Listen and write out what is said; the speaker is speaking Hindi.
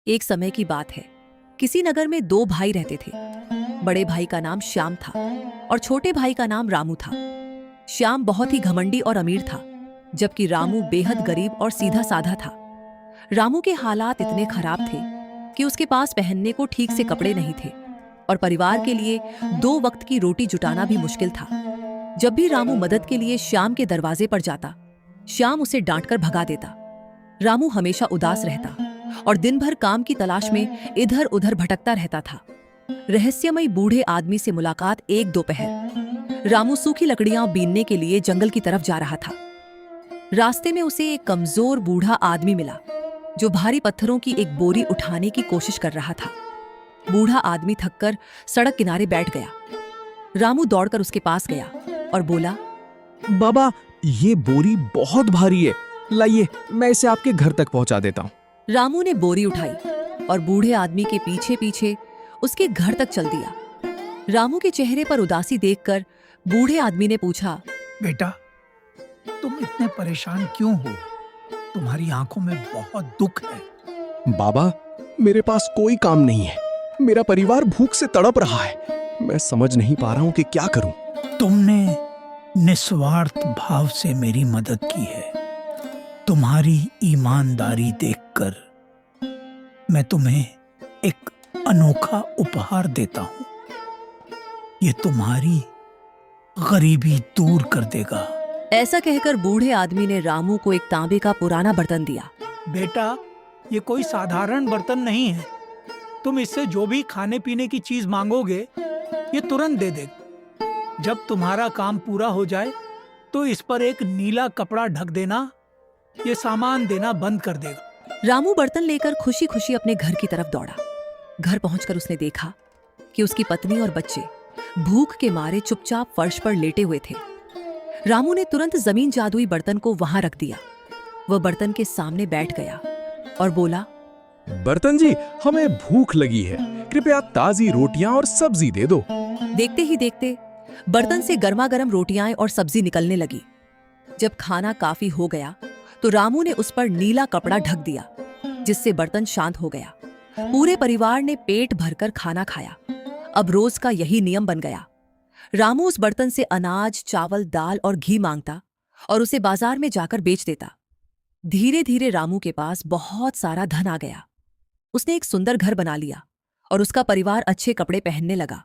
एक समय की बात है। किसी नगर में दो भाई रहते थे। बड़े भाई का नाम श्याम था और छोटे भाई का नाम रामू था। श्याम बहुत ही घमंडी और अमीर था, जबकि रामू बेहद गरीब और सीधा साधा था। रामू के हालात इतने खराब थे कि उसके पास पहनने को ठीक से कपड़े नहीं थे और परिवार के लिए 2 वक्त की रोटी जुटाना भी मुश्किल था। जब भी रामू मदद के लिए श्याम के दरवाजे पर जाता, श्याम उसे डांटकर भगा देता। रामू हमेशा उदास रहता और दिन भर काम की तलाश में इधर उधर भटकता रहता था। रहस्यमयी बूढ़े आदमी से मुलाकात एक दोपहर। रामू सूखी लकड़ियां बीनने के लिए जंगल की तरफ जा रहा था। रास्ते में उसे एक कमजोर बूढ़ा आदमी मिला जो भारी पत्थरों की एक बोरी उठाने की कोशिश कर रहा था। बूढ़ा आदमी थककर सड़क किनारे बैठ गया। रामू दौड़कर उसके पास गया और बोला, बाबा, ये बोरी बहुत भारी है, लाइए मैं इसे आपके घर तक पहुंचा देता हूँ। रामू ने बोरी उठाई और बूढ़े आदमी के पीछे पीछे उसके घर तक चल दिया। रामू के चेहरे पर उदासी देखकर बूढ़े आदमी ने पूछा, बेटा, तुम इतने परेशान क्यों हो? तुम्हारी आंखों में बहुत दुख है। बाबा, मेरे पास कोई काम नहीं है। मेरा परिवार भूख से तड़प रहा है। मैं समझ नहीं पा रहा हूँ कि क्या करूं। तुमने निस्वार्थ भाव से मेरी मदद की है। तुम्हारी ईमानदारी देखकर मैं तुम्हें एक अनोखा उपहार देता हूं। ये तुम्हारी गरीबी दूर कर देगा। ऐसा कहकर बूढ़े आदमी ने रामू को एक तांबे का पुराना बर्तन दिया। बेटा, ये कोई साधारण बर्तन नहीं है। तुम इससे जो भी खाने पीने की चीज मांगोगे, ये तुरंत दे देगा। जब तुम्हारा काम पूरा हो जाए तो इस पर एक नीला कपड़ा ढक देना। ये सामान देना बंद कर देगा। रामू बर्तन लेकर खुशी खुशी अपने घर की तरफ दौड़ा। घर पहुंचकर उसने देखा कि उसकी पत्नी और बच्चे भूख के मारे चुपचाप फर्श पर लेटे हुए थे। रामू ने तुरंत जमीन जादुई बर्तन को वहां रख दिया। वह बर्तन के सामने बैठ गया और बोला, बर्तन जी, हमें भूख लगी है। कृपया ताजी रोटियां और सब्जी दे दो। देखते ही देखते बर्तन से गर्मा गर्म रोटियां और सब्जी निकलने लगी। जब खाना काफी हो गया तो रामू ने उस पर नीला कपड़ा ढक दिया, जिससे बर्तन शांत हो गया। पूरे परिवार ने पेट भरकर खाना खाया। अब रोज का यही नियम बन गया। रामू उस बर्तन से अनाज, चावल, दाल और घी मांगता और उसे बाजार में जाकर बेच देता। धीरे धीरे रामू के पास बहुत सारा धन आ गया। उसने एक सुंदर घर बना लिया और उसका परिवार अच्छे कपड़े पहनने लगा।